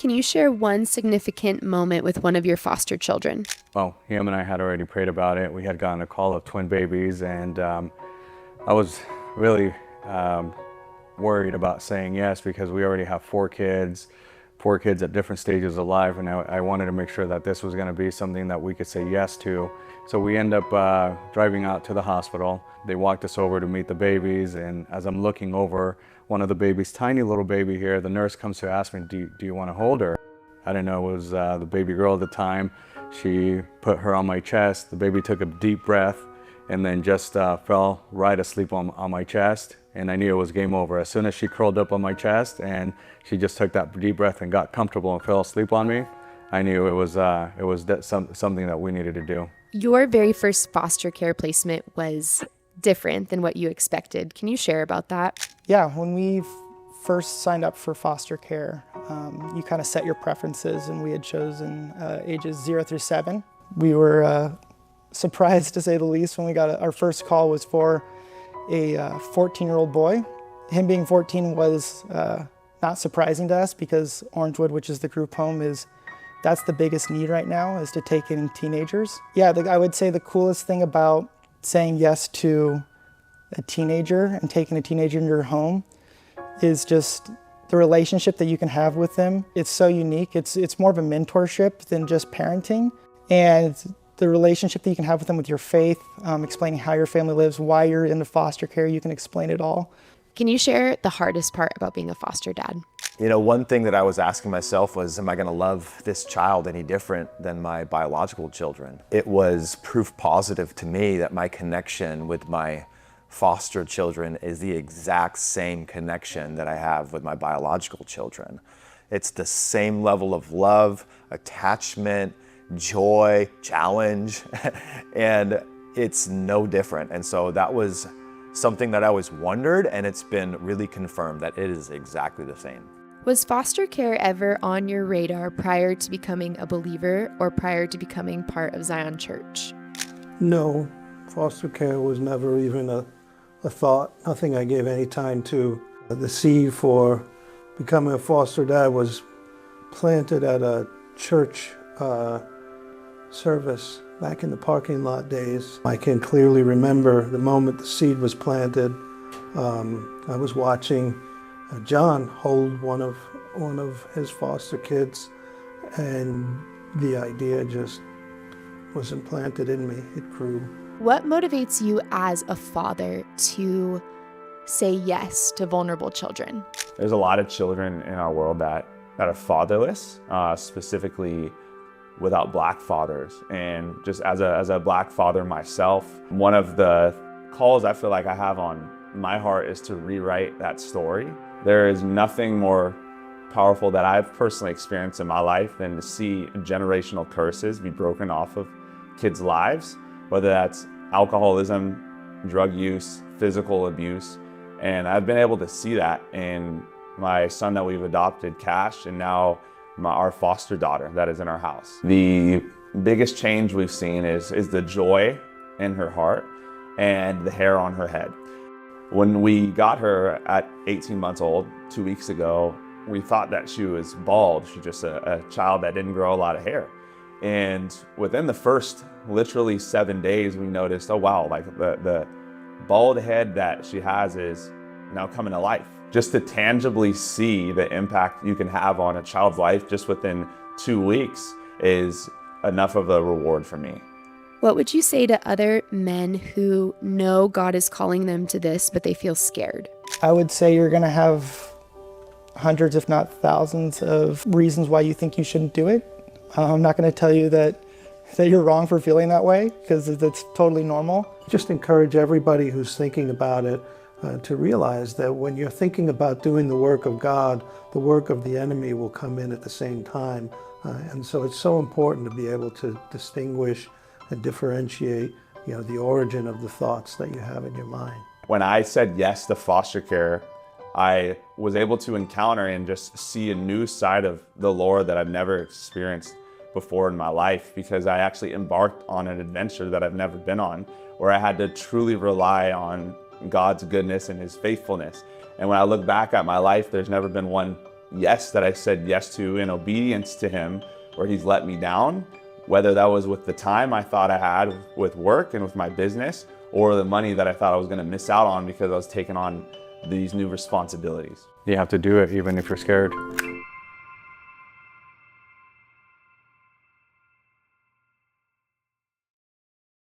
Can you share one significant moment with one of your foster children? Well, him and I had already prayed about it. We had gotten a call of twin babies, and I was really worried about saying yes because we already have four kids at different stages of life, and I wanted to make sure that this was going to be something that we could say yes to. So we end up driving out to the hospital. They walked us over to meet the babies, and as I'm looking over one of the babies, tiny little baby here, the nurse comes to ask me, do you want to hold her? I didn't know it was the baby girl at the time. She put her on my chest. The baby took a deep breath and then just fell right asleep on my chest. And I knew it was game over. As soon as she curled up on my chest and she just took that deep breath and got comfortable and fell asleep on me, I knew it was something that we needed to do. Your very first foster care placement was different than what you expected. Can you share about that? Yeah, when we first signed up for foster care, you kind of set your preferences, and we had chosen ages 0 through 7. We were surprised, to say the least, when we got our first call was for a 14-year-old boy. Him being 14 was not surprising to us because Orangewood, which is the group home, that's the biggest need right now, is to take in teenagers. Yeah, I would say the coolest thing about saying yes to a teenager and taking a teenager into your home is just the relationship that you can have with them. It's so unique. It's more of a mentorship than just parenting. And the relationship that you can have with them with your faith, explaining how your family lives, why you're into foster care, you can explain it all. Can you share the hardest part about being a foster dad? You know, one thing that I was asking myself was, am I going to love this child any different than my biological children? It was proof positive to me that my connection with my foster children is the exact same connection that I have with my biological children. It's the same level of love, attachment, joy, challenge, and it's no different. And so that was something that I always wondered, and it's been really confirmed that it is exactly the same. Was foster care ever on your radar prior to becoming a believer or prior to becoming part of Zion Church? No, foster care was never even a thought, nothing I gave any time to. The seed for becoming a foster dad was planted at a church service back in the parking lot days. I can clearly remember the moment the seed was planted. I was watching John hold one of his foster kids, and the idea just was implanted in me. It grew. What motivates you as a father to say yes to vulnerable children? There's a lot of children in our world that are fatherless, specifically without Black fathers. And just as a Black father myself, one of the calls I feel like I have on my heart is to rewrite that story. There is nothing more powerful that I've personally experienced in my life than to see generational curses be broken off of kids' lives, whether that's alcoholism, drug use, physical abuse. And I've been able to see that in my son that we've adopted, Cash, and now our foster daughter that is in our house. The biggest change we've seen is the joy in her heart and the hair on her head. When we got her at 18 months old, 2 weeks ago, we thought that she was bald. She's just a child that didn't grow a lot of hair. And within the first literally 7 days, we noticed, oh wow, like the bald head that she has is now coming to life. Just to tangibly see the impact you can have on a child's life just within 2 weeks is enough of a reward for me. What would you say to other men who know God is calling them to this, but they feel scared? I would say you're going to have hundreds, if not thousands, of reasons why you think you shouldn't do it. I'm not going to tell you that you're wrong for feeling that way, because that's totally normal. Just encourage everybody who's thinking about it to realize that when you're thinking about doing the work of God, the work of the enemy will come in at the same time. And so it's so important to be able to distinguish and differentiate, the origin of the thoughts that you have in your mind. When I said yes to foster care, I was able to encounter and just see a new side of the Lord that I've never experienced before in my life, because I actually embarked on an adventure that I've never been on, where I had to truly rely on God's goodness and His faithfulness. And when I look back at my life, there's never been one yes that I said yes to in obedience to him, where he's let me down, whether that was with the time I thought I had with work and with my business, or the money that I thought I was gonna miss out on because I was taking on these new responsibilities. You have to do it even if you're scared.